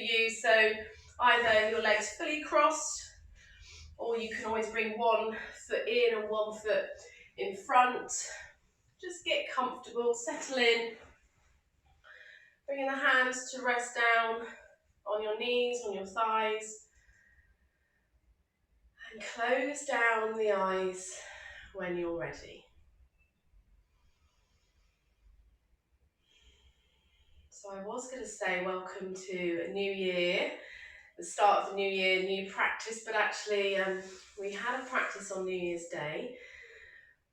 you. So either your legs fully crossed, or you can always bring one foot in and one foot in front. Just get comfortable, settle in. Bringing the hands to rest down on your knees, on your thighs. And close down the eyes when you're ready. So I was going to say welcome to a new year, the start of the new year, new practice, but actually we had a practice on New Year's Day.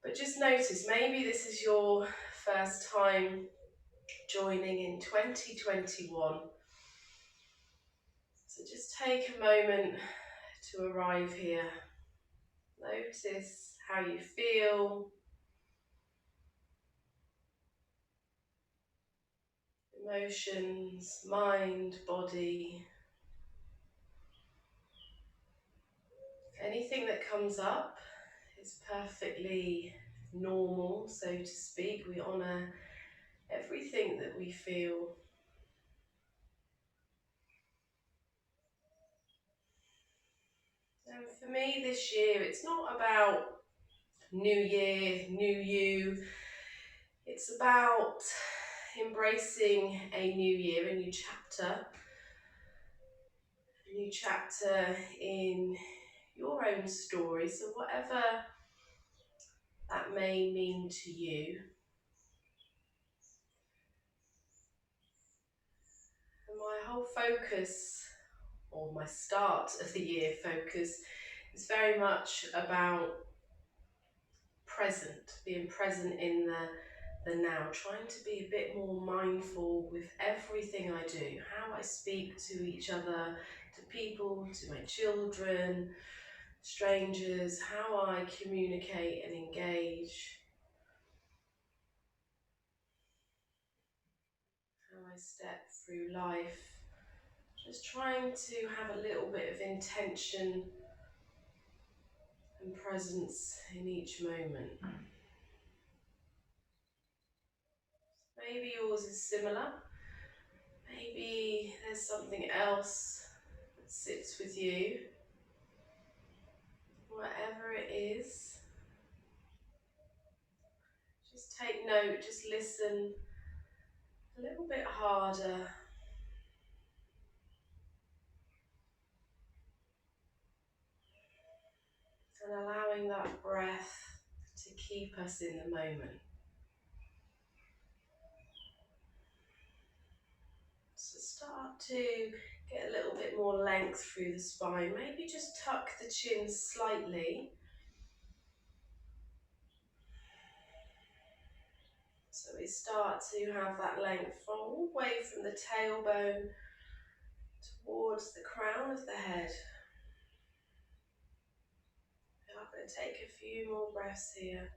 But just notice, maybe this is your first time joining in 2021. So just take a moment to arrive here. Notice how you feel. Emotions, mind, body. Anything that comes up is perfectly normal, so to speak. We honour everything that we feel. And for me this year, it's not about new year, new you. It's about embracing a new year, a new chapter. A new chapter in your own story. So whatever that may mean to you. And my whole focus, or my start of the year focus, is very much about being present in the now, trying to be a bit more mindful with everything I do, how I speak to each other, to people, to my children, strangers, how I communicate and engage, how I step through life, just trying to have a little bit of intention and presence in each moment. Maybe yours is similar. Maybe there's something else that sits with you. Whatever it is, just take note, just listen a little bit harder. And allowing that breath to keep us in the moment. So start to get a little bit more length through the spine. Maybe just tuck the chin slightly. So we start to have that length all the way from the tailbone towards the crown of the head. And I'm going to take a few more breaths here.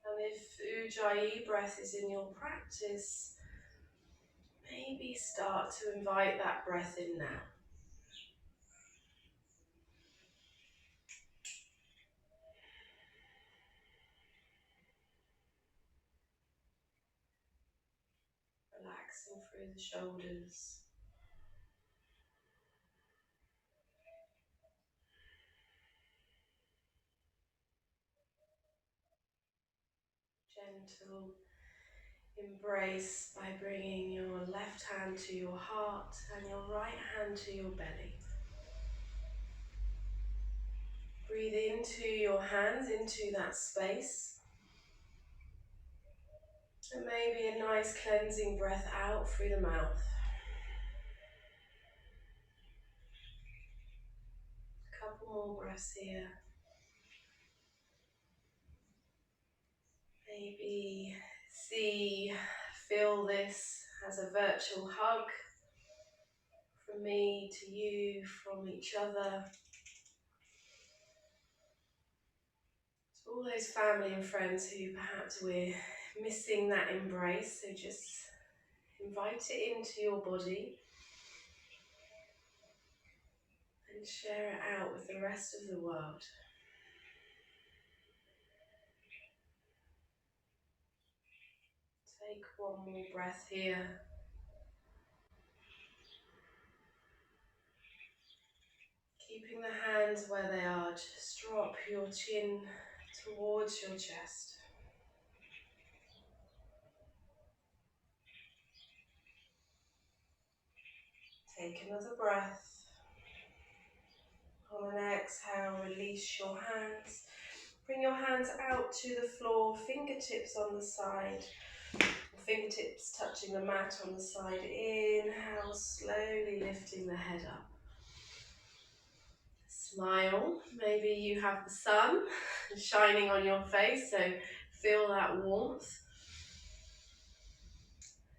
And if Ujjayi breath is in your practice, maybe start to invite that breath in now. Relaxing through the shoulders. Gentle embrace by bringing your left hand to your heart and your right hand to your belly. Breathe into your hands, into that space. And maybe a nice cleansing breath out through the mouth. A couple more breaths here. Maybe feel this as a virtual hug from me to you, from each other. To all those family and friends who perhaps we're missing that embrace, so just invite it into your body and share it out with the rest of the world. Take one more breath here. Keeping the hands where they are, just drop your chin towards your chest. Take another breath. On an exhale, release your hands. Bring your hands out to the floor, fingertips on the side. Fingertips touching the mat on the side. Inhale, slowly lifting the head up. Smile. Maybe you have the sun shining on your face, so feel that warmth.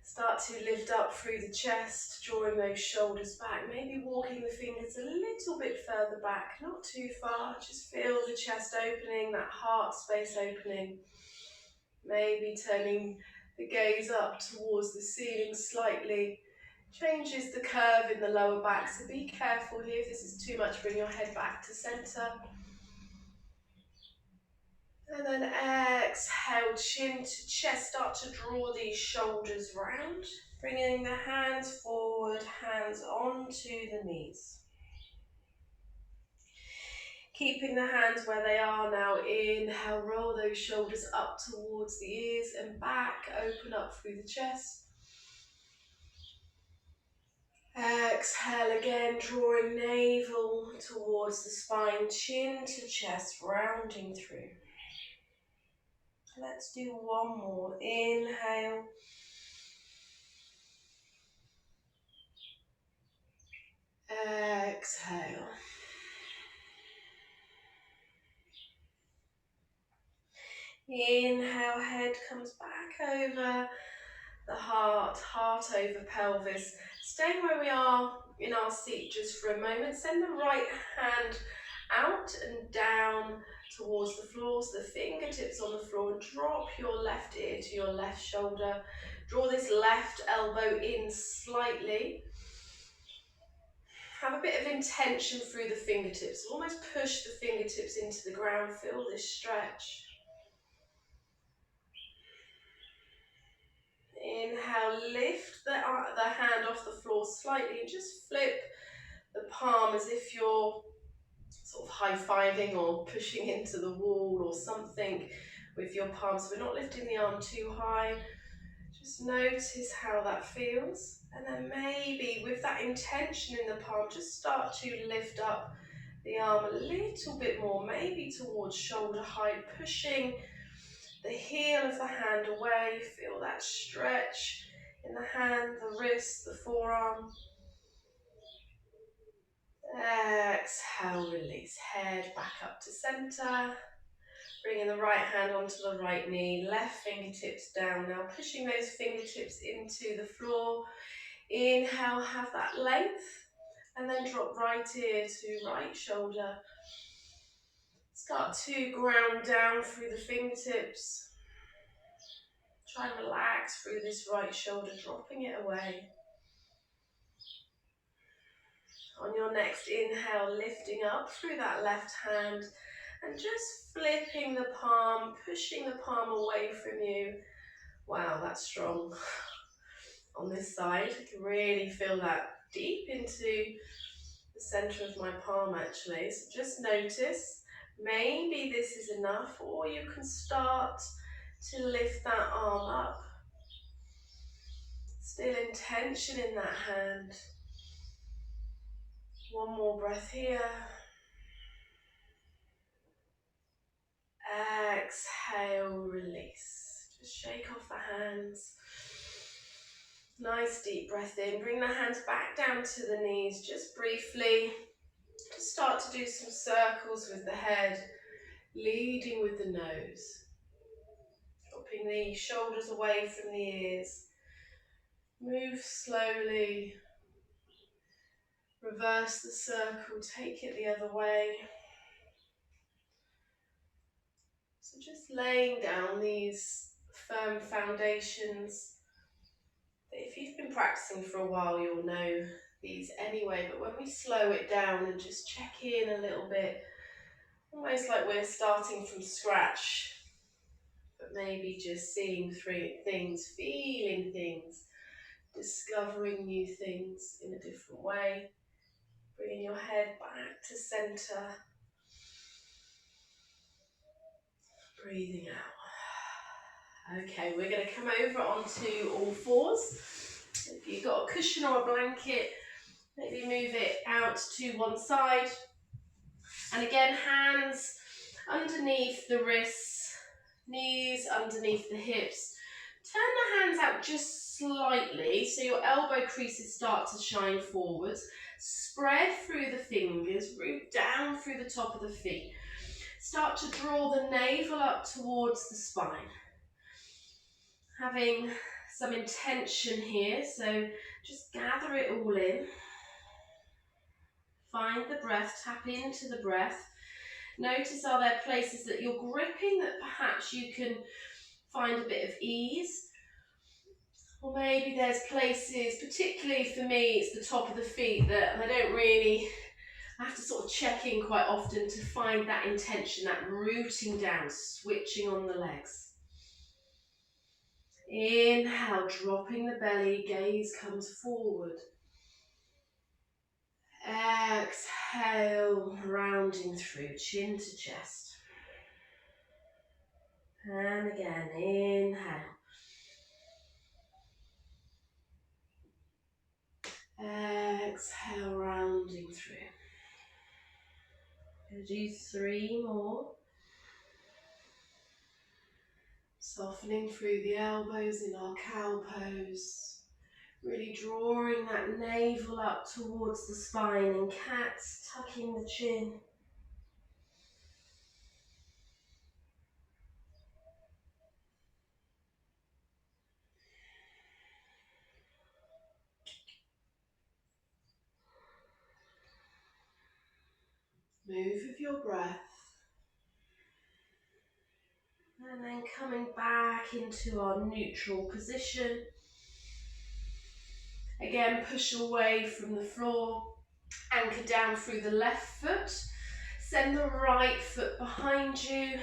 Start to lift up through the chest, drawing those shoulders back. Maybe walking the fingers a little bit further back, not too far. Just feel the chest opening, that heart space opening. Maybe turning the gaze up towards the ceiling slightly. Changes the curve in the lower back, so be careful here. If this is too much, bring your head back to center. And then exhale, chin to chest, start to draw these shoulders round. Bringing the hands forward, hands onto the knees. Keeping the hands where they are now. Inhale, roll those shoulders up towards the ears and back. Open up through the chest. Exhale again, drawing navel towards the spine, chin to chest, rounding through. Let's do one more. Inhale. Exhale. Inhale, head comes back over the heart, heart over pelvis. Staying where we are in our seat just for a moment. Send the right hand out and down towards the floor, so the fingertips on the floor, and drop your left ear to your left shoulder. Draw this left elbow in slightly. Have a bit of intention through the fingertips. Almost push the fingertips into the ground. Feel this stretch. Inhale, lift the hand off the floor slightly and just flip the palm as if you're sort of high-fiving or pushing into the wall or something with your palms. We're not lifting the arm too high. Just notice how that feels. And then maybe with that intention in the palm, just start to lift up the arm a little bit more, maybe towards shoulder height, pushing the heel of the hand away. Feel that stretch in the hand, the wrist, the forearm. Exhale, release. Head back up to center. Bringing the right hand onto the right knee, left fingertips down. Now pushing those fingertips into the floor. Inhale, have that length. And then drop right ear to right shoulder. Start to ground down through the fingertips. Try and relax through this right shoulder, dropping it away. On your next inhale, lifting up through that left hand and just flipping the palm, pushing the palm away from you. Wow, that's strong. On this side, I can really feel that deep into the center of my palm actually. So just notice, maybe this is enough, or you can start to lift that arm up. Still in tension in that hand. One more breath here. Exhale, release. Just shake off the hands. Nice deep breath in. Bring the hands back down to the knees just briefly. Just start to do some circles with the head, leading with the nose. Dropping the shoulders away from the ears. Move slowly. Reverse the circle, take it the other way. So just laying down these firm foundations. If you've been practicing for a while, you'll know these anyway, but when we slow it down and just check in a little bit, almost like we're starting from scratch, but maybe just seeing through things, feeling things, discovering new things in a different way. Bringing your head back to center. Breathing out. Okay, we're going to come over onto all fours. If you've got a cushion or a blanket, maybe move it out to one side. And again, hands underneath the wrists, knees underneath the hips. Turn the hands out just slightly so your elbow creases start to shine forwards. Spread through the fingers, root down through the top of the feet. Start to draw the navel up towards the spine. Having some intention here, so just gather it all in. Find the breath, tap into the breath. Notice, are there places that you're gripping that perhaps you can find a bit of ease? Or maybe there's places, particularly for me, it's the top of the feet that I have to sort of check in quite often to find that intention, that rooting down, switching on the legs. Inhale, dropping the belly, gaze comes forward. Exhale, rounding through, chin to chest. And again, inhale. Exhale, rounding through. We'll do 3 more. Softening through the elbows in our cow pose. Really drawing that navel up towards the spine. In cats, tucking the chin. Move with your breath. And then coming back into our neutral position. Again, push away from the floor. Anchor down through the left foot. Send the right foot behind you.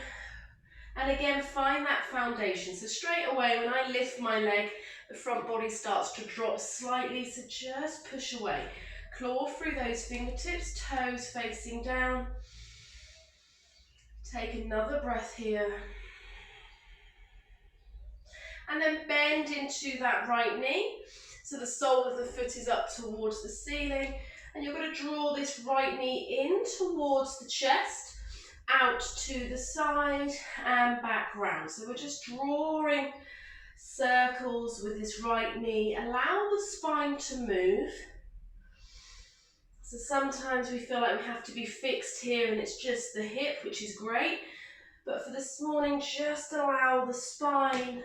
And again, find that foundation. So straight away, when I lift my leg, the front body starts to drop slightly. So just push away. Claw through those fingertips, toes facing down. Take another breath here. And then bend into that right knee. So the sole of the foot is up towards the ceiling. And you're going to draw this right knee in towards the chest, out to the side and back round. So we're just drawing circles with this right knee. Allow the spine to move. So sometimes we feel like we have to be fixed here and it's just the hip, which is great. But for this morning, just allow the spine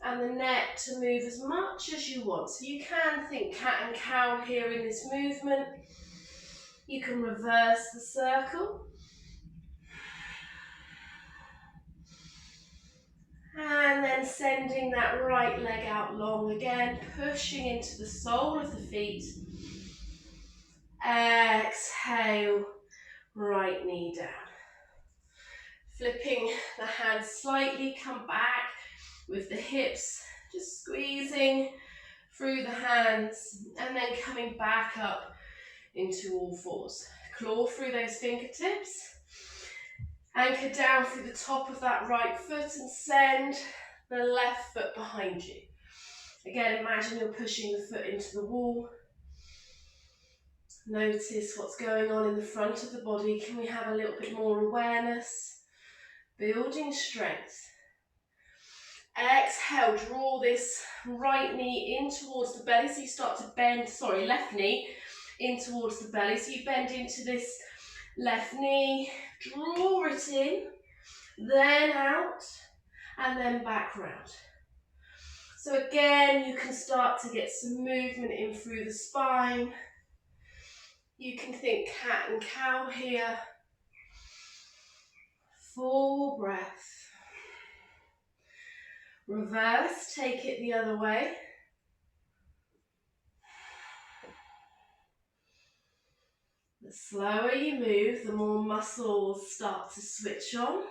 and the neck to move as much as you want. So you can think cat and cow here in this movement. You can reverse the circle. And then sending that right leg out long again, pushing into the sole of the feet. Exhale, right knee down. Flipping the hands slightly, come back with the hips, just squeezing through the hands and then coming back up into all fours. Claw through those fingertips. Anchor down through the top of that right foot and send the left foot behind you. Again, imagine you're pushing the foot into the wall. Notice what's going on in the front of the body. Can we have a little bit more awareness? Building strength. Exhale, draw this right knee in towards the belly. So you start to bend, left knee in towards the belly. So you bend into this left knee, draw it in, then out, and then back round. So again, you can start to get some movement in through the spine. You can think cat and cow here. Full breath. Reverse, take it the other way. The slower you move, the more muscles start to switch on.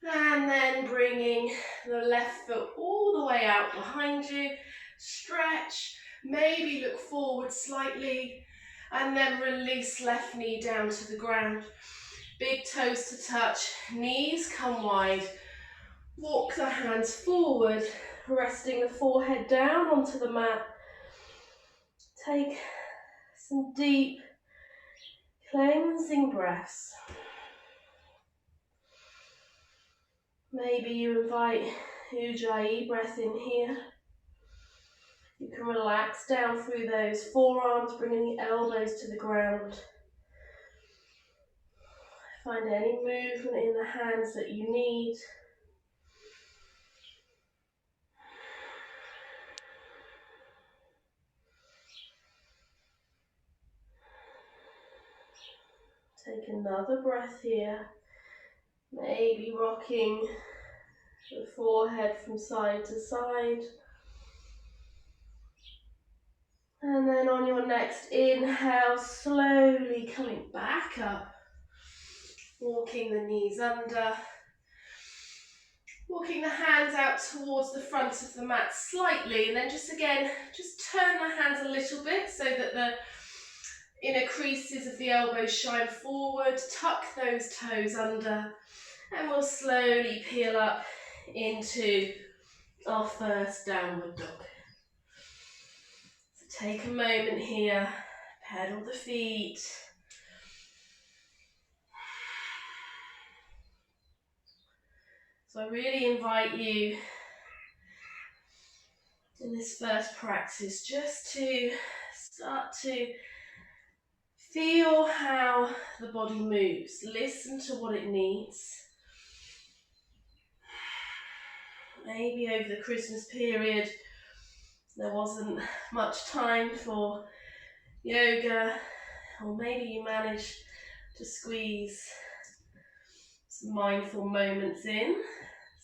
And then bringing the left foot all the way out behind you. Stretch, maybe look forward slightly, and then release left knee down to the ground. Big toes to touch, knees come wide. Walk the hands forward, resting the forehead down onto the mat. Take some deep cleansing breaths. Maybe you invite Ujjayi breath in here. You can relax down through those forearms, bringing the elbows to the ground. Find any movement in the hands that you need. Take another breath here. Maybe rocking the forehead from side to side. And then on your next inhale, slowly coming back up. Walking the knees under. Walking the hands out towards the front of the mat slightly. And then just again, just turn the hands a little bit so that the inner creases of the elbows shine forward. Tuck those toes under. And we'll slowly peel up into our first downward dog. So take a moment here, pedal the feet. So I really invite you in this first practice just to start to feel how the body moves. Listen to what it needs. Maybe over the Christmas period there wasn't much time for yoga, or maybe you managed to squeeze some mindful moments in.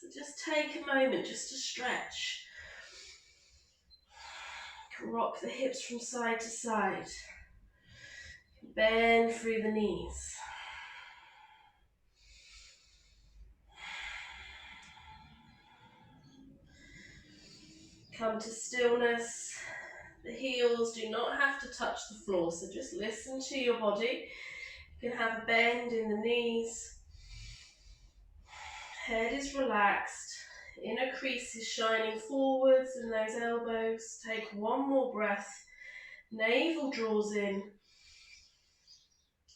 So just take a moment just to stretch. You can rock the hips from side to side. Bend through the knees. Come to stillness. The heels do not have to touch the floor, so just listen to your body. You can have a bend in the knees. Head is relaxed. Inner crease is shining forwards and those elbows. Take one more breath. Navel draws in.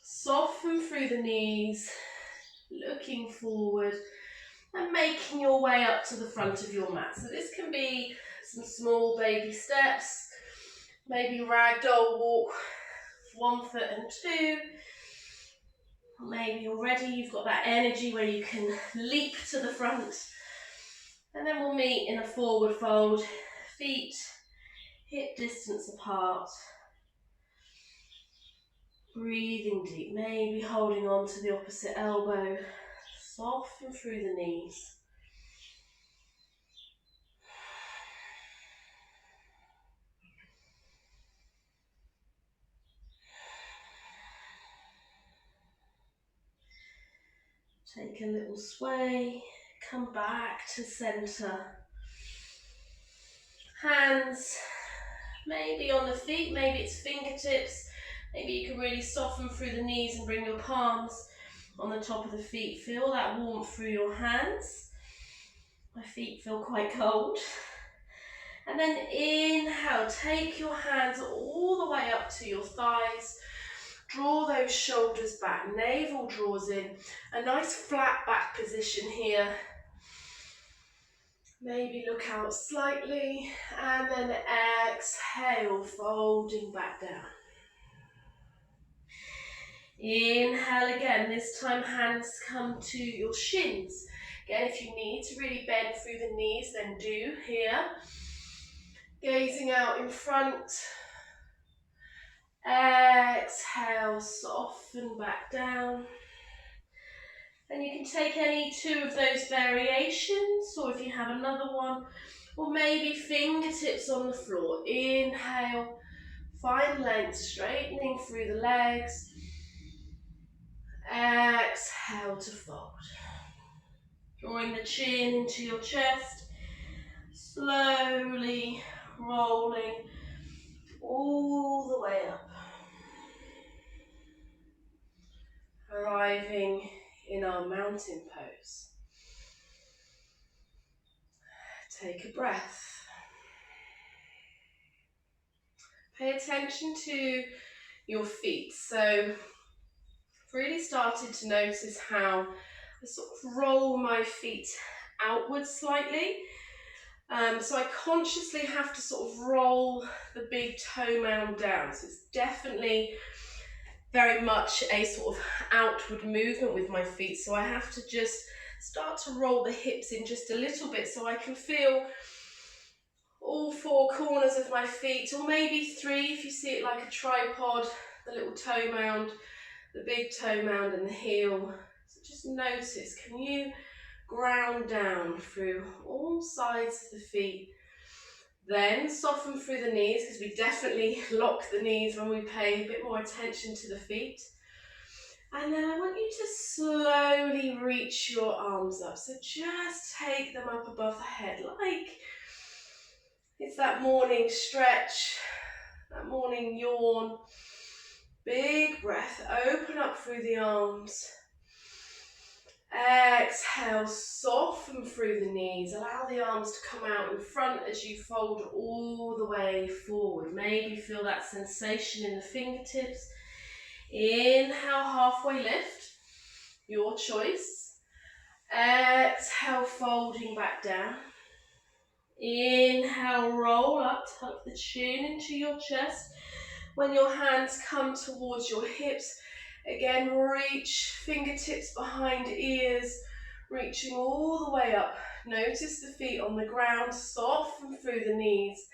Soften through the knees. Looking forward and making your way up to the front of your mat. So this can be some small baby steps. Maybe ragdoll walk, 1 foot and 2. Maybe already you've got that energy where you can leap to the front. And then we'll meet in a forward fold, feet hip distance apart. Breathing deep, maybe holding on to the opposite elbow. Soften through the knees. Take a little sway, come back to center. Hands maybe on the feet, maybe it's fingertips. Maybe you can really soften through the knees and bring your palms on the top of the feet. Feel that warmth through your hands. My feet feel quite cold. And then inhale, take your hands all the way up to your thighs. Draw those shoulders back, navel draws in. A nice flat back position here. Maybe look out slightly, and then exhale, folding back down. Inhale again, this time hands come to your shins. Again, if you need to really bend through the knees, then do here. Gazing out in front. Exhale, soften back down. And you can take any 2 of those variations, or if you have another one, or maybe fingertips on the floor. Inhale, find length, straightening through the legs. Exhale to fold. drawing the chin into your chest, slowly rolling all the way up, arriving in our mountain pose. Take a breath. Pay attention to your feet. So I've really started to notice how I sort of roll my feet outwards slightly. So I consciously have to sort of roll the big toe mound down. So it's definitely very much a sort of outward movement with my feet. So I have to just start to roll the hips in just a little bit so I can feel all four corners of my feet, or maybe three if you see it like a tripod, the little toe mound, the big toe mound and the heel. So just notice, can you ground down through all sides of the feet? Then soften through the knees, because we definitely lock the knees when we pay a bit more attention to the feet. And then I want you to slowly reach your arms up. So just take them up above the head, like it's that morning stretch, that morning yawn. Big breath, open up through the arms. Exhale, soften through the knees. Allow the arms to come out in front as you fold all the way forward. Maybe feel that sensation in the fingertips. Inhale, halfway lift, your choice. Exhale, folding back down. Inhale, roll up, tuck the chin into your chest. When your hands come towards your hips, again, reach fingertips behind ears, reaching all the way up. Notice the feet on the ground, soften through the knees.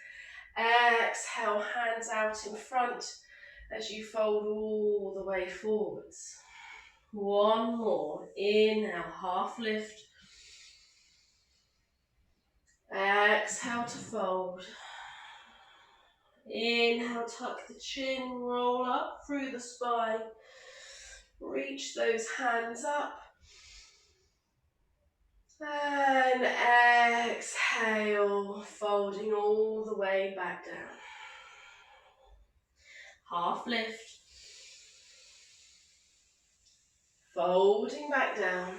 Exhale, hands out in front as you fold all the way forwards. One more. Inhale, half lift. Exhale to fold. Inhale, tuck the chin, roll up through the spine. Reach those hands up. And exhale, folding all the way back down. Half lift. Folding back down.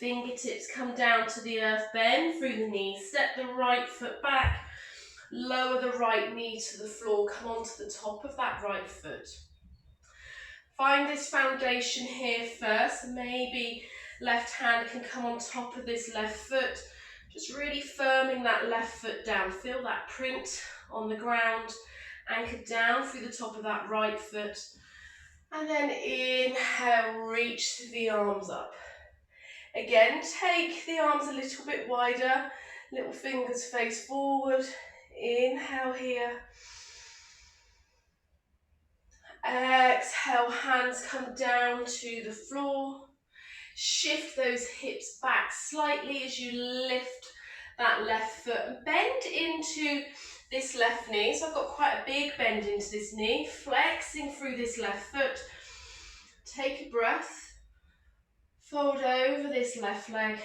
Fingertips come down to the earth, bend through the knees, step the right foot back, lower the right knee to the floor, come onto the top of that right foot. Find this foundation here first, maybe left hand can come on top of this left foot, just really firming that left foot down. Feel that print on the ground, anchored down through the top of that right foot. And then inhale, reach the arms up. Again, take the arms a little bit wider, little fingers face forward. Inhale here. Exhale, hands come down to the floor. Shift those hips back slightly as you lift that left foot. Bend into this left knee. So I've got quite a big bend into this knee. Flexing through this left foot. Take a breath. Fold over this left leg.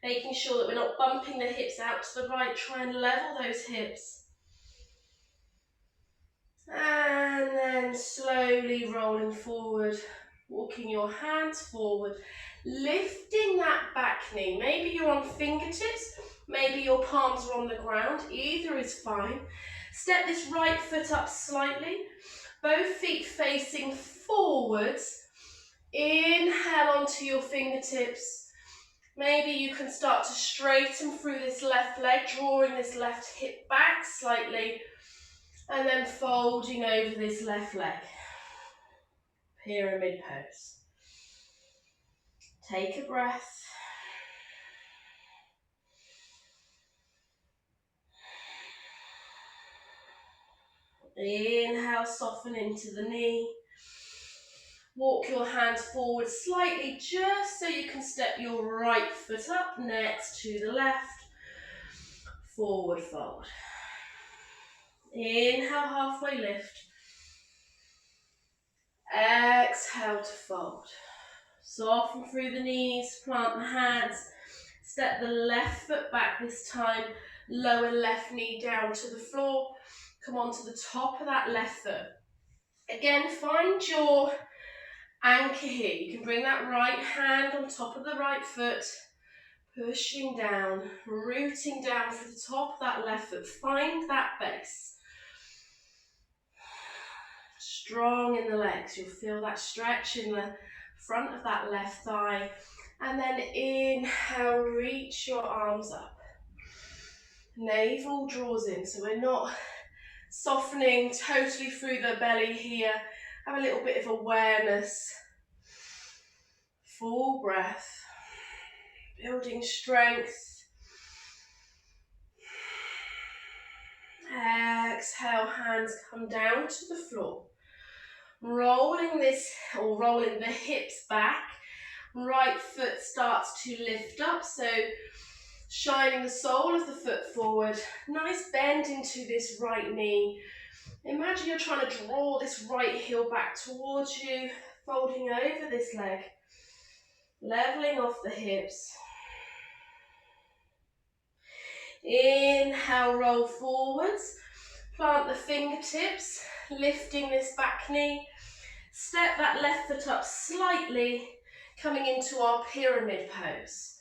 Making sure that we're not bumping the hips out to the right. Try and level those hips. And then slowly rolling forward, walking your hands forward, lifting that back knee. Maybe you're on fingertips, maybe your palms are on the ground, either is fine. Step this right foot up slightly, both feet facing forwards. Inhale onto your fingertips. Maybe you can start to straighten through this left leg, drawing this left hip back slightly. And then folding over this left leg. Pyramid pose. Take a breath. Inhale, soften into the knee. Walk your hands forward slightly just so you can step your right foot up next to the left. Forward fold. Inhale, halfway lift. Exhale to fold. Soften through the knees, plant the hands, step the left foot back this time, lower left knee down to the floor, come onto the top of that left foot. Again, find your anchor here. You can bring that right hand on top of the right foot, pushing down, rooting down for the top of that left foot. Find that base. Strong in the legs. You'll feel that stretch in the front of that left thigh. And then inhale, reach your arms up. Navel draws in, so we're not softening totally through the belly here. Have a little bit of awareness. Full breath. Building strength. Exhale, hands come down to the floor. Rolling the hips back. Right foot starts to lift up, so shining the sole of the foot forward. Nice bend into this right knee. Imagine you're trying to draw this right heel back towards you, folding over this leg, leveling off the hips. Inhale, roll forwards, plant the fingertips, lifting this back knee. Step that left foot up slightly, coming into our pyramid pose.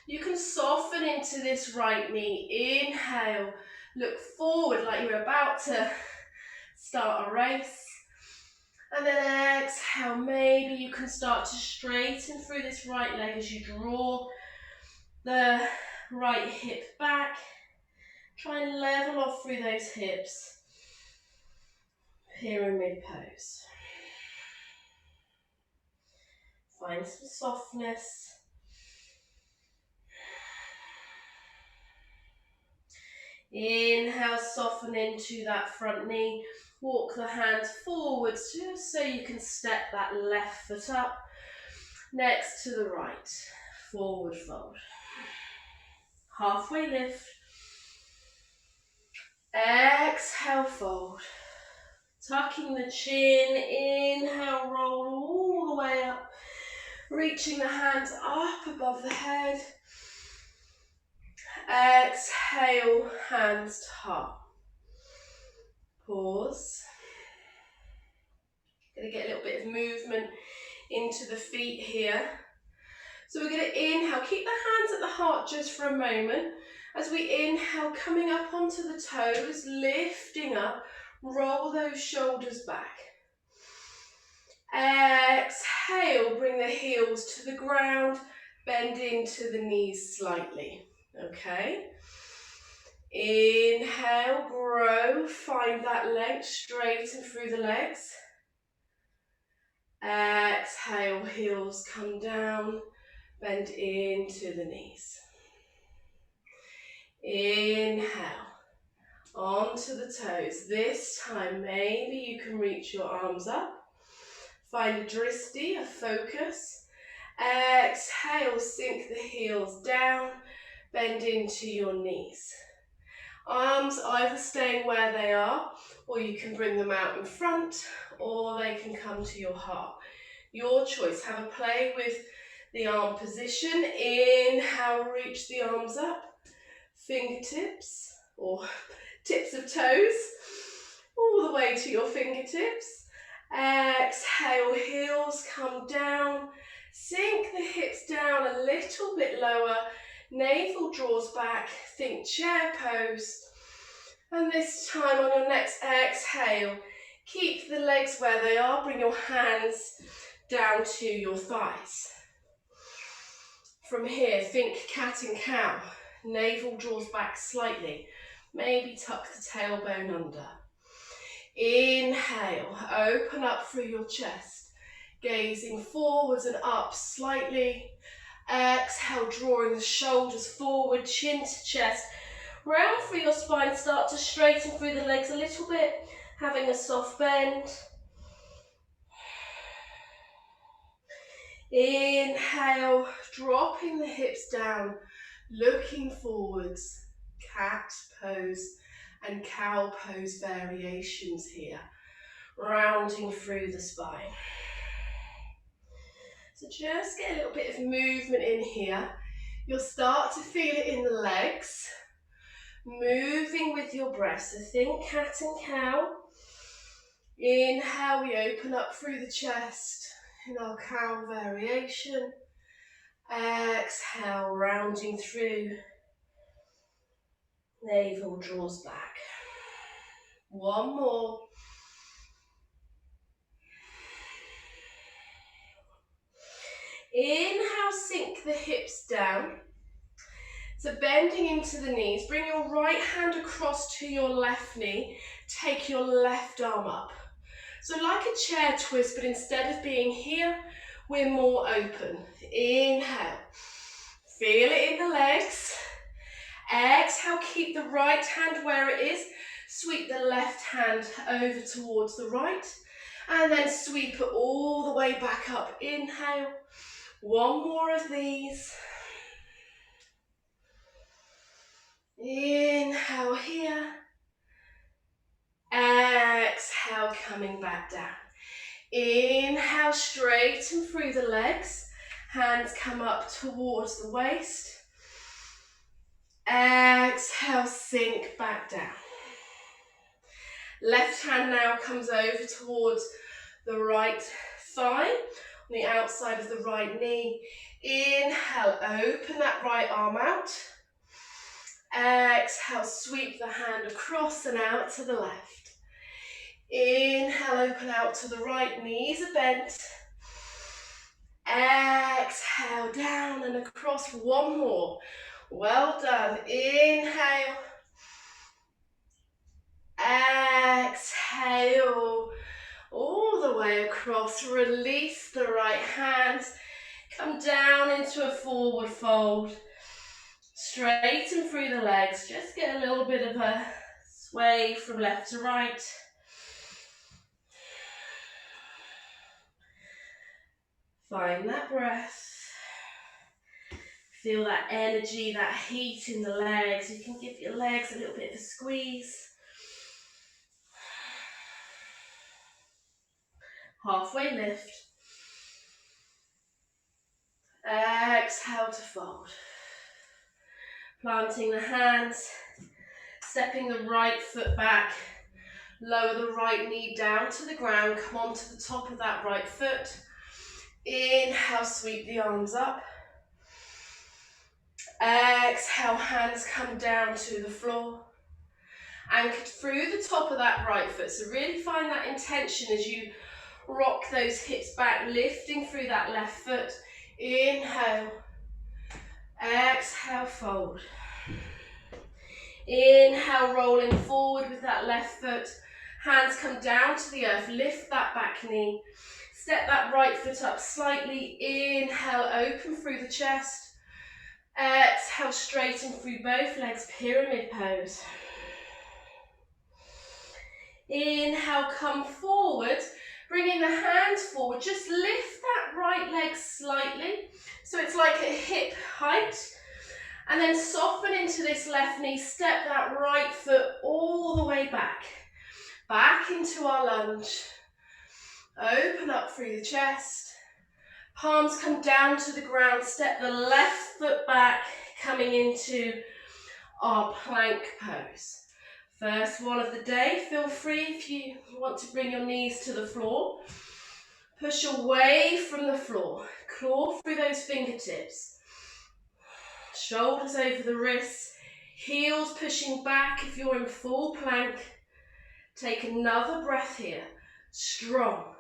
You can soften into this right knee. Inhale, look forward like you're about to start a race. And then exhale, maybe you can start to straighten through this right leg as you draw the right hip back. Try and level off through those hips. Pyramid pose. Find some softness. Inhale, soften into that front knee. Walk the hands forwards just so you can step that left foot up. Next to the right. Forward fold. Halfway lift. Exhale, fold. Tucking the chin. Inhale, roll all the way up. Reaching the hands up above the head. Exhale, hands to heart. Pause. Going to get a little bit of movement into the feet here. So we're going to inhale, keep the hands at the heart just for a moment. As we inhale, coming up onto the toes, lifting up, roll those shoulders back. Exhale, bring the heels to the ground, bend into the knees slightly. Okay. Inhale, grow, find that length, straighten through the legs. Exhale, heels come down, bend into the knees. Inhale, onto the toes. This time, maybe you can reach your arms up. Find a drishti, a focus. Exhale, sink the heels down, bend into your knees. Arms either staying where they are, or you can bring them out in front, or they can come to your heart. Your choice. Have a play with the arm position. Inhale, reach the arms up. Fingertips, or tips of toes, all the way to your fingertips. Exhale, heels come down. Sink the hips down a little bit lower. Navel draws back, think chair pose. And this time on your next exhale, keep the legs where they are, bring your hands down to your thighs. From here, think cat and cow. Navel draws back slightly, maybe tuck the tailbone under. Inhale, open up through your chest, gazing forwards and up slightly. Exhale, drawing the shoulders forward, chin to chest. Round through your spine, start to straighten through the legs a little bit, having a soft bend. Inhale, dropping the hips down, looking forwards. Cat pose and cow pose variations here. Rounding through the spine. So just get a little bit of movement in here. You'll start to feel it in the legs, moving with your breath. So think cat and cow. Inhale, we open up through the chest in our cow variation. Exhale, rounding through. Navel draws back. One more. Inhale, sink the hips down. So bending into the knees, bring your right hand across to your left knee, take your left arm up. So like a chair twist, but instead of being here, we're more open. Inhale, feel it in the legs. Exhale, keep the right hand where it is. Sweep the left hand over towards the right, and then sweep it all the way back up. Inhale, one more of these. Inhale here. Exhale, coming back down. Inhale, straighten through the legs. Hands come up towards the waist. Exhale, sink back down. Left hand now comes over towards the right thigh, on the outside of the right knee. Inhale, open that right arm out. Exhale, sweep the hand across and out to the left. Inhale, open out to the right, knees are bent. Exhale, down and across, one more. Well done. Inhale. Exhale. All the way across. Release the right hand. Come down into a forward fold. Straighten through the legs. Just get a little bit of a sway from left to right. Find that breath. Feel that energy, that heat in the legs. You can give your legs a little bit of a squeeze. Halfway lift. Exhale to fold. Planting the hands, stepping the right foot back. Lower the right knee down to the ground. Come onto the top of that right foot. Inhale, sweep the arms up. Exhale, hands come down to the floor. Anchored through the top of that right foot. So really find that intention as you rock those hips back, lifting through that left foot. Inhale. Exhale, fold. Inhale, rolling forward with that left foot. Hands come down to the earth. Lift that back knee. Step that right foot up slightly. Inhale, open through the chest. Exhale, straighten through both legs, pyramid pose. Inhale, come forward, bringing the hands forward. Just lift that right leg slightly, so it's like a hip height. And then soften into this left knee, step that right foot all the way back. Back into our lunge. Open up through the chest. Palms come down to the ground, step the left foot back, coming into our plank pose. First one of the day, feel free if you want to bring your knees to the floor. Push away from the floor, claw through those fingertips. Shoulders over the wrists, heels pushing back if you're in full plank. Take another breath here, strong.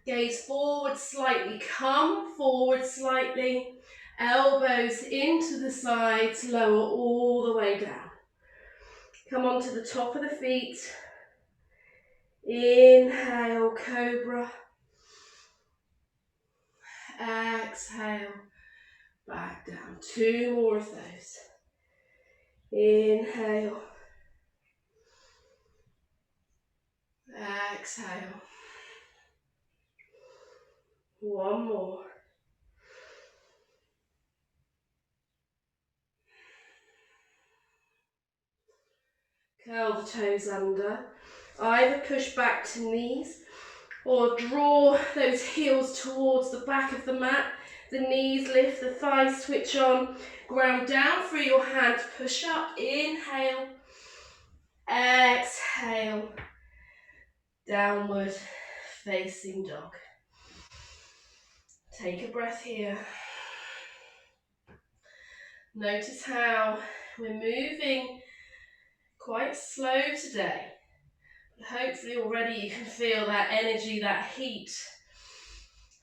Gaze forward slightly, come forward slightly. Elbows into the sides, lower all the way down. Come onto the top of the feet. Inhale, cobra. Exhale, back down. Two more of those. Inhale. Exhale. One more. Curl the toes under. Either push back to knees Or draw those heels towards the back of the mat. The knees lift, the thighs switch on. Ground down through your hand, push up, inhale. Exhale. Downward facing dog. Take a breath here. Notice how we're moving quite slow today. Hopefully already you can feel that energy, that heat,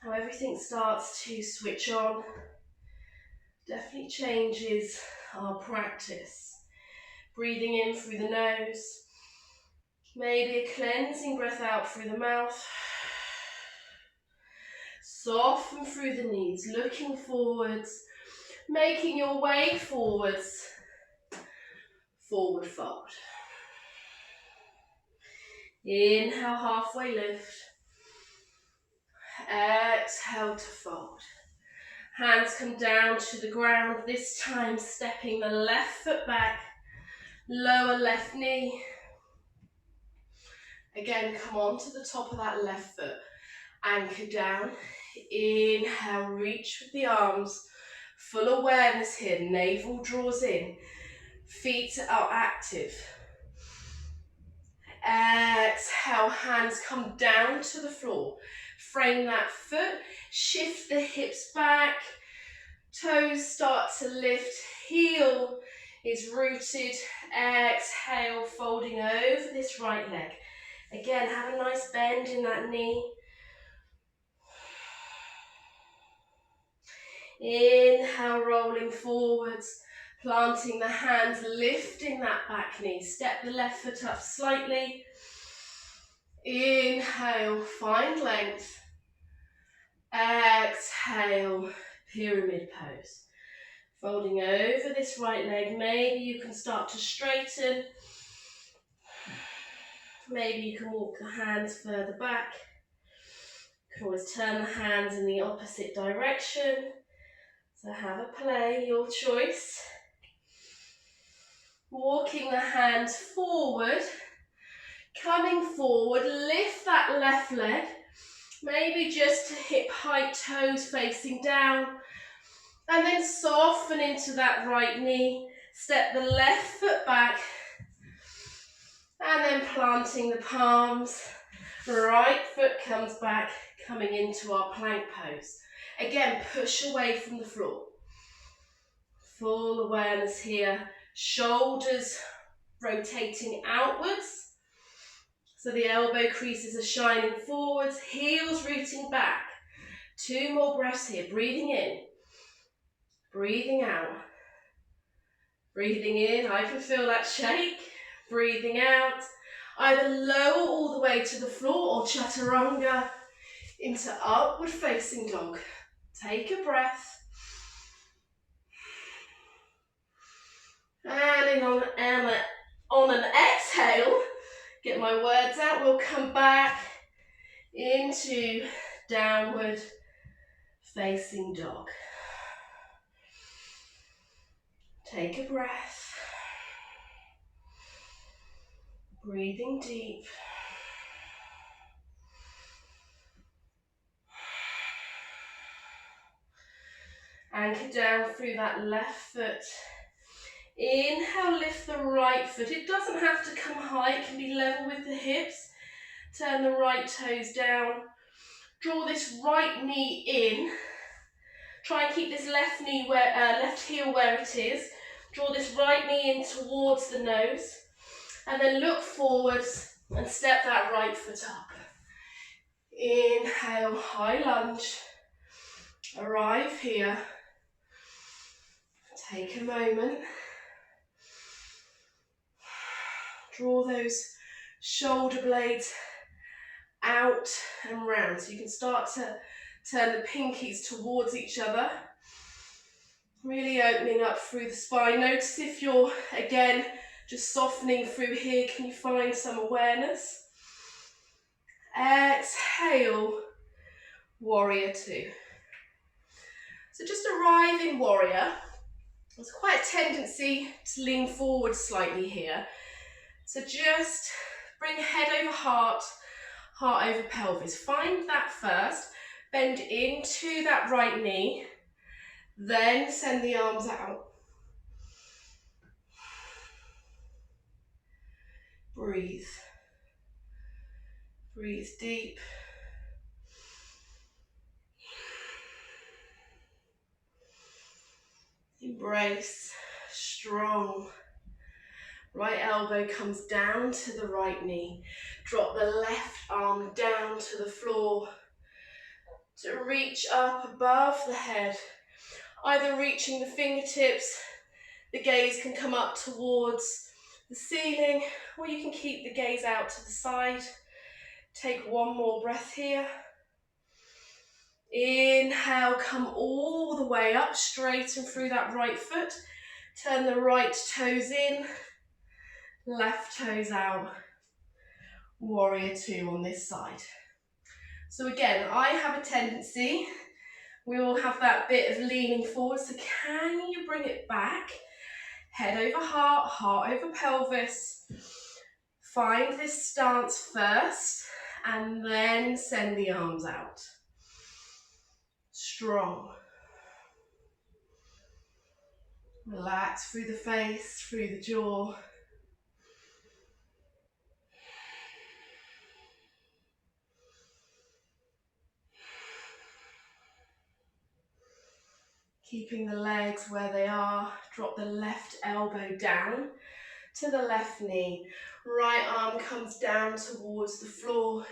how everything starts to switch on. Definitely changes our practice. Breathing in through the nose, maybe a cleansing breath out through the mouth. Soften through the knees, looking forwards, making your way forwards. Forward fold. Inhale, halfway lift. Exhale to fold. Hands come down to the ground, this time stepping the left foot back, lower left knee. Again, come on to the top of that left foot. Anchor down. Inhale, reach with the arms. Full awareness here, navel draws in. Feet are active. Exhale, hands come down to the floor. Frame that foot, shift the hips back. Toes start to lift, heel is rooted. Exhale, folding over this right leg. Again, have a nice bend in that knee. Inhale, rolling forwards, planting the hands, lifting that back knee. Step the left foot up slightly. Inhale, find length. Exhale, pyramid pose. Folding over this right leg. Maybe you can start to straighten. Maybe you can walk the hands further back. You can always turn the hands in the opposite direction. So have a play, your choice. Walking the hands forward, coming forward, lift that left leg, maybe just to hip height, toes facing down, and then soften into that right knee, step the left foot back, and then planting the palms, right foot comes back, coming into our plank pose. Again, push away from the floor. Full awareness here, shoulders rotating outwards. So the elbow creases are shining forwards, heels rooting back. 2 more breaths here, breathing in, breathing out. Breathing in, I can feel that shake. Breathing out, either lower all the way to the floor or chaturanga into upward facing dog. Take a breath. And on an exhale, get my words out, we'll come back into downward facing dog. Take a breath. Breathing deep. Anchor down through that left foot. Inhale, lift the right foot. It doesn't have to come high, it can be level with the hips. Turn the right toes down. Draw this right knee in. Try and keep this left heel where it is. Draw this right knee in towards the nose. And then look forwards and step that right foot up. Inhale, high lunge. Arrive here. Take a moment. Draw those shoulder blades out and round. So you can start to turn the pinkies towards each other. Really opening up through the spine. Notice if you're, again, just softening through here, can you find some awareness? Exhale, warrior 2. So just arrive in warrior. There's quite a tendency to lean forward slightly here. So just bring head over heart heart over pelvis. Find that first. Bend into that right knee. Then send the arms out. Breathe. Breathe deep. Embrace. Strong. Right elbow comes down to the right knee. Drop the left arm down to the floor. To reach up above the head. Either reaching the fingertips, the gaze can come up towards the ceiling, or you can keep the gaze out to the side. Take one more breath here. Inhale, come all the way up, straighten through that right foot. Turn the right toes in, left toes out. Warrior two on this side. So again, I have a tendency, we all have that bit of leaning forward, so can you bring it back? Head over heart, heart over pelvis. Find this stance first, and then send the arms out. Strong. Relax through the face, through the jaw. Keeping the legs where they are. Drop the left elbow down to the left knee. Right arm comes down towards the floor.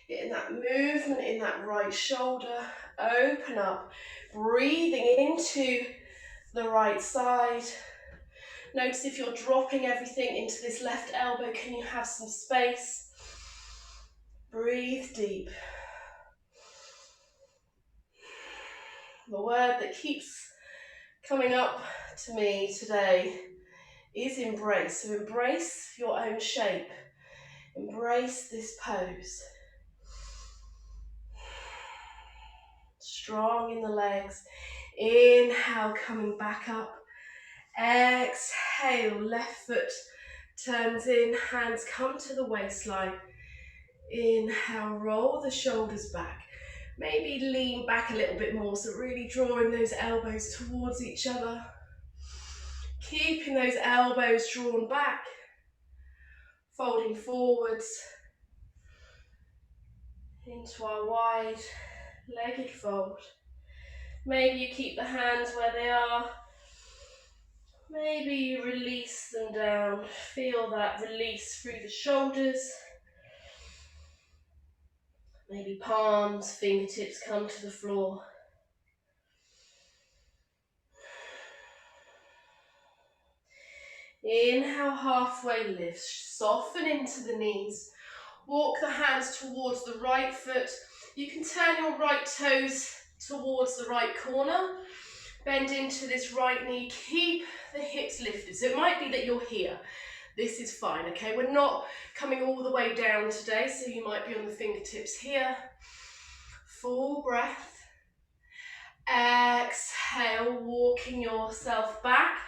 Getting that movement in that right shoulder. Open up. Breathing into the right side. Notice if you're dropping everything into this left elbow, can you have some space? Breathe deep. The word that keeps coming up to me today is embrace. So embrace your own shape. Embrace this pose. Strong in the legs. Inhale, coming back up. Exhale, left foot turns in, hands come to the waistline. Inhale, roll the shoulders back. Maybe lean back a little bit more, so really drawing those elbows towards each other. Keeping those elbows drawn back. Folding forwards into our wide legged fold. Maybe you keep the hands where they are. Maybe you release them down. Feel that release through the shoulders. Maybe palms, fingertips come to the floor. Inhale, halfway lift. Soften into the knees. Walk the hands towards the right foot. You can turn your right toes towards the right corner. Bend into this right knee. Keep the hips lifted. So it might be that you're here. This is fine, okay? We're not coming all the way down today, so you might be on the fingertips here. Full breath. Exhale, walking yourself back.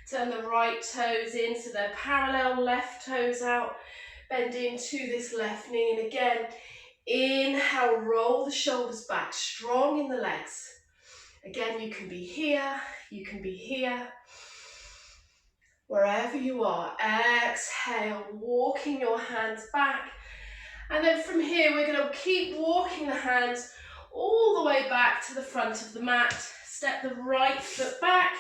Turn the right toes in so they're parallel, left toes out. Bend into this left knee, and again, inhale, roll the shoulders back, strong in the legs. Again, you can be here, you can be here. Wherever you are, exhale, walking your hands back. And then from here, we're going to keep walking the hands all the way back to the front of the mat. Step the right foot back.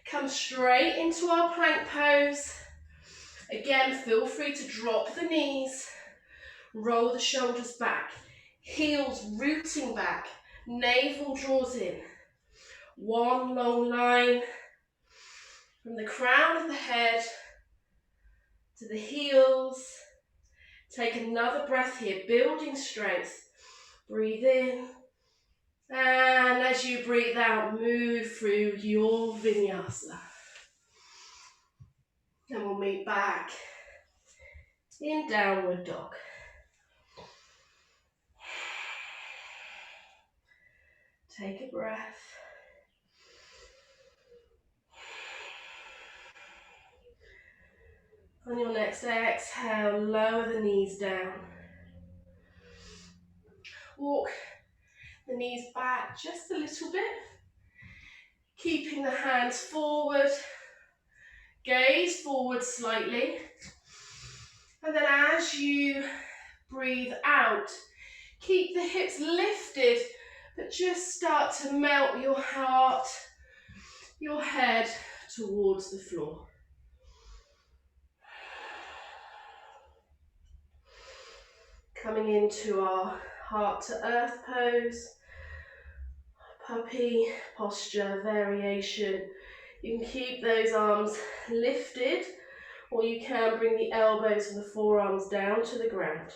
Come straight into our plank pose. Again, feel free to drop the knees. Roll the shoulders back. Heels rooting back. Navel draws in. One long line from the crown of the head to the heels. Take another breath here, building strength. Breathe in. And as you breathe out, move through your vinyasa. And we'll meet back in downward dog. Take a breath. On your next exhale, lower the knees down. walk the knees back just a little bit, keeping the hands forward, gaze forward slightly, and then as you breathe out, keep the hips lifted, but just start to melt your heart, your head towards the floor. Coming into our heart to earth pose, puppy posture variation. You can keep those arms lifted, or you can bring the elbows and the forearms down to the ground.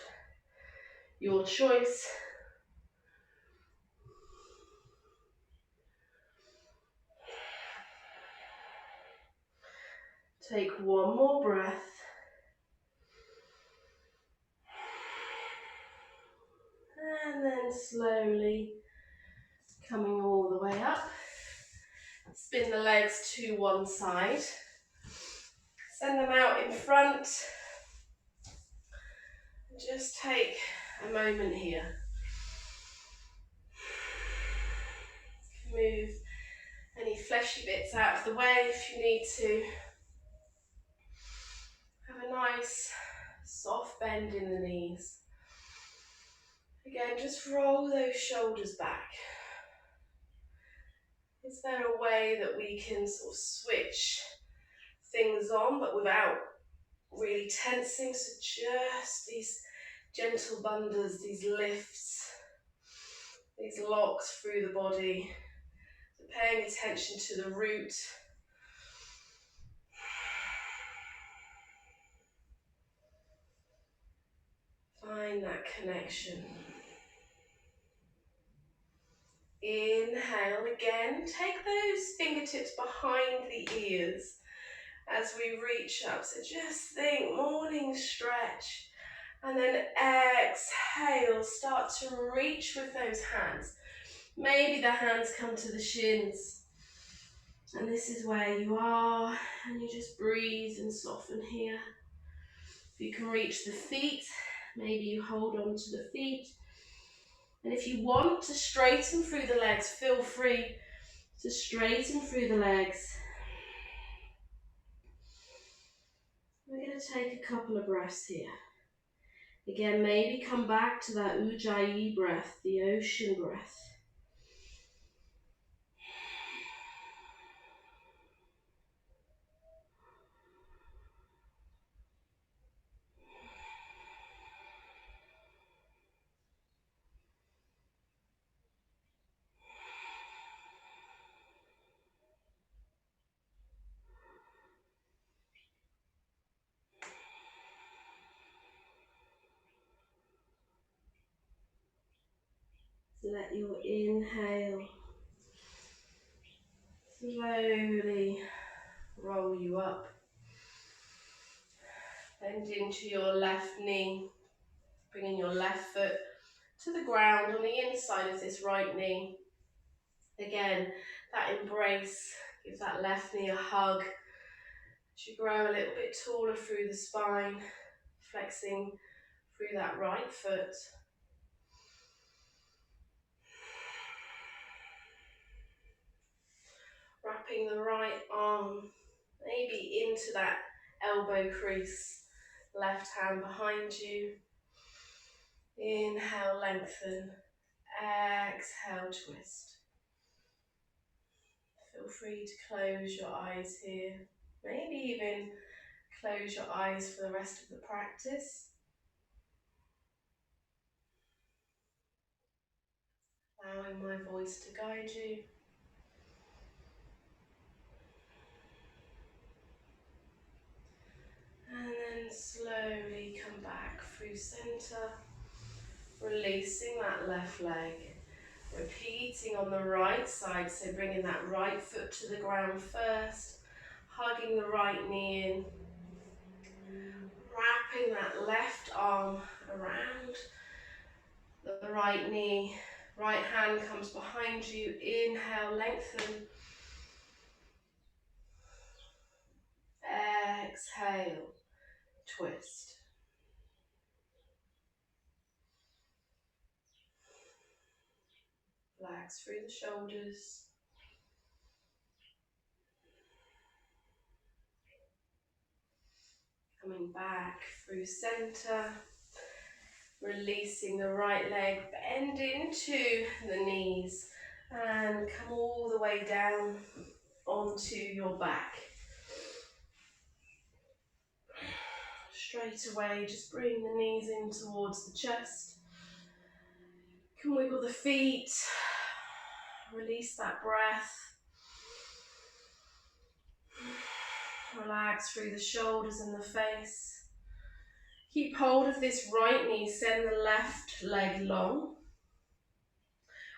Your choice. Take one more breath. And then slowly coming all the way up. Spin the legs to one side. Send them out in front. Just take a moment here. Move any fleshy bits out of the way if you need to. Have a nice soft bend in the knees. Again, just roll those shoulders back. Is there a way that we can sort of switch things on but without really tensing? So just these gentle bandhas, these lifts, these locks through the body. So paying attention to the root. Find that connection. Inhale again. Take those fingertips behind the ears as we reach up. So just think morning stretch. And then exhale. Start to reach with those hands. Maybe the hands come to the shins. And this is where you are. And you just breathe and soften here. If you can reach the feet, maybe you hold on to the feet. And if you want to straighten through the legs, feel free to straighten through the legs. We're going to take a couple of breaths here. Again, maybe come back to that Ujjayi breath, the ocean breath. Let your inhale slowly roll you up. Bend into your left knee, bringing your left foot to the ground on the inside of this right knee. Again, that embrace, give that left knee a hug. As you grow a little bit taller through the spine, flexing through that right foot. Wrapping the right arm maybe into that elbow crease, left hand behind you. Inhale, lengthen. Exhale, twist. Feel free to close your eyes here. Maybe even close your eyes for the rest of the practice. Allowing my voice to guide you. And then slowly come back through center, releasing that left leg. Repeating on the right side, so bringing that right foot to the ground first, hugging the right knee in, wrapping that left arm around the right knee, right hand comes behind you, inhale, lengthen, exhale, twist. Relax through the shoulders. Coming back through center. Releasing the right leg, bend into the knees and come all the way down onto your back. Straight away, just bring the knees in towards the chest. You can wiggle the feet, release that breath. Relax through the shoulders and the face. Keep hold of this right knee, send the left leg long.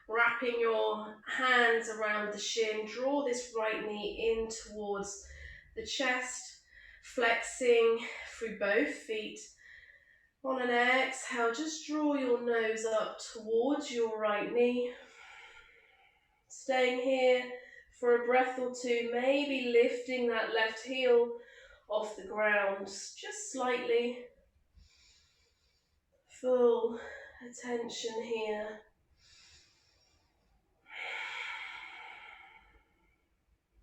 Wrapping your hands around the shin, draw this right knee in towards the chest, flexing through both feet. On an exhale, just draw your nose up towards your right knee. Staying here for a breath or two, maybe lifting that left heel off the ground just slightly. Full attention here.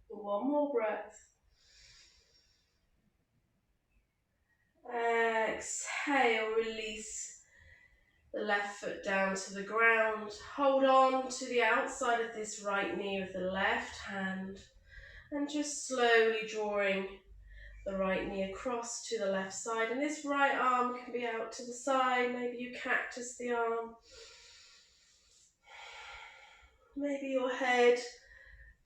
One more breath. Exhale, release the left foot down to the ground. Hold on to the outside of this right knee with the left hand and just slowly drawing the right knee across to the left side. And this right arm can be out to the side. Maybe you cactus the arm. Maybe your head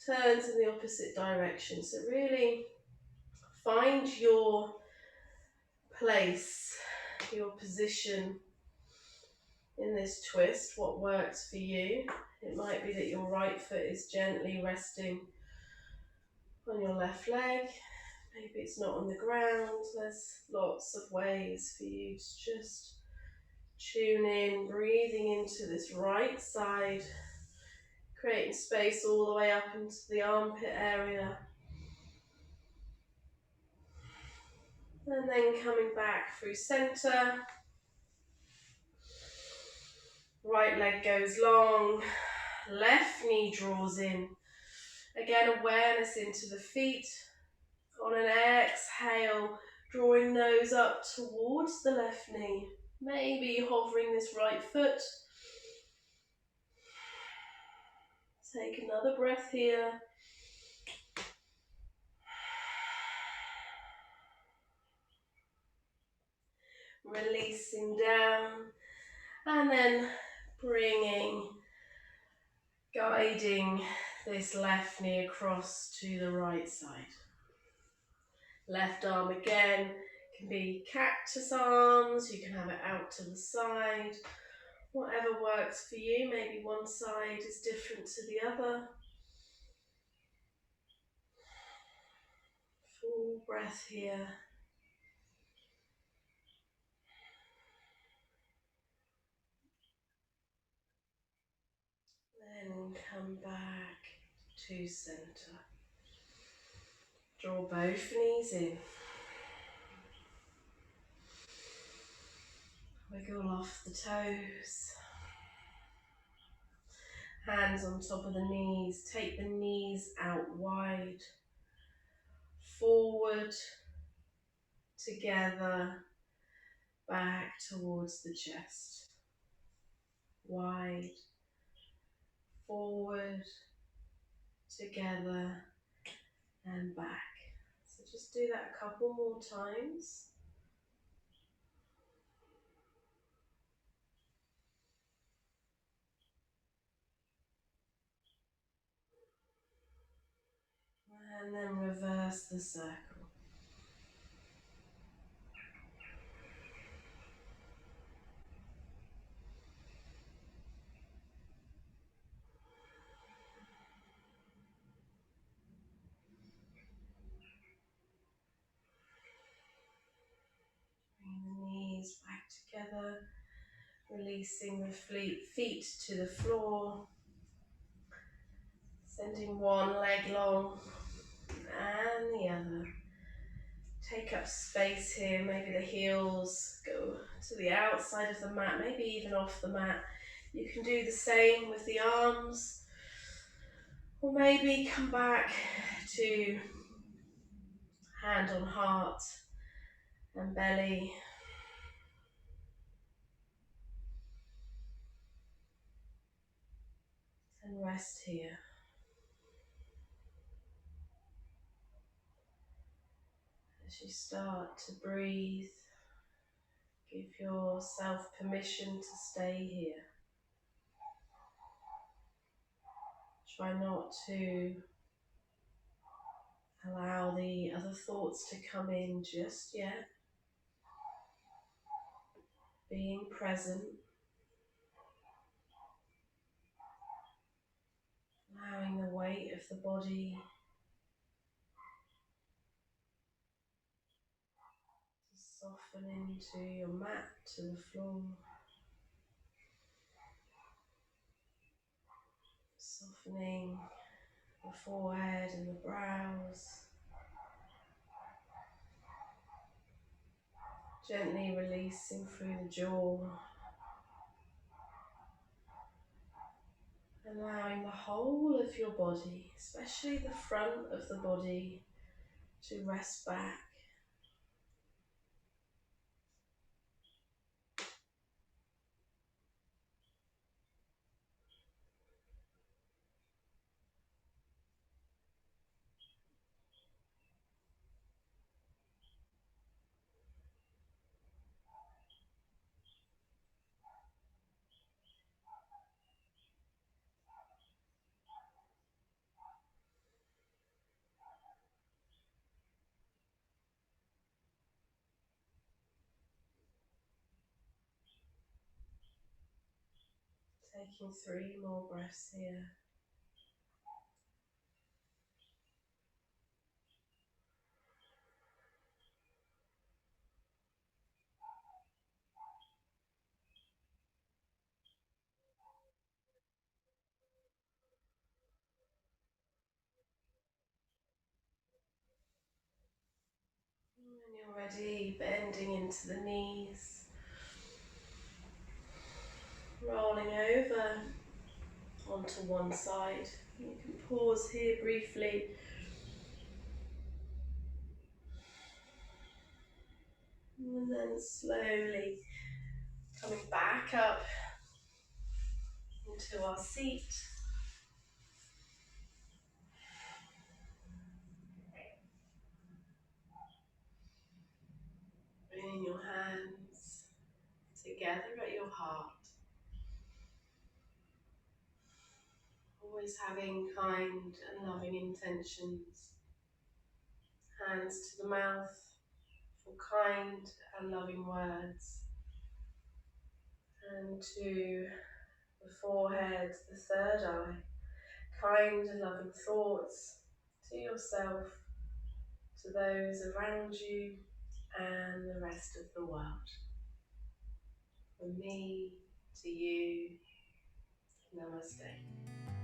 turns in the opposite direction. So really find your place, your position in this twist, what works for you. It might be that your right foot is gently resting on your left leg. Maybe it's not on the ground. There's lots of ways for you to just tune in, breathing into this right side, creating space all the way up into the armpit area. And then coming back through center. Right leg goes long, left knee draws in. Again, awareness into the feet. On an exhale, drawing nose up towards the left knee. Maybe hovering this right foot. Take another breath here. Releasing down. And then guiding this left knee across to the right side. Left arm again can be cactus arms, you can have it out to the side, whatever works for you. Maybe one side is different to the other. Full breath here. Then come back to center. Draw both knees in. Wiggle off the toes. Hands on top of the knees. Take the knees out wide. Forward. Together. Back towards the chest. Wide. Forward. Together. And back. So just do that a couple more times. And then reverse the circle. Bring the knees back together, releasing the feet to the floor, sending one leg long and the other. Take up space here, maybe the heels go to the outside of the mat, maybe even off the mat. You can do the same with the arms, Or maybe come back to hand on heart and belly. And rest here. As you start to breathe, give yourself permission to stay here. Try not to allow the other thoughts to come in just yet. Being present, allowing the weight of the body to soften into your mat, to the floor. Softening the forehead and the brows. Gently releasing through the jaw. Allowing the whole of your body, especially the front of the body, to rest back. Taking 3 more breaths here. When you're ready, bending into the knees, rolling over onto one side. You can pause here briefly. And then slowly coming back up into our seat. Bringing your hands together at your heart. Always having kind and loving intentions. Hands to the mouth for kind and loving words. And to the forehead, the third eye. Kind and loving thoughts to yourself, to those around you, and the rest of the world. From me to you, Namaste.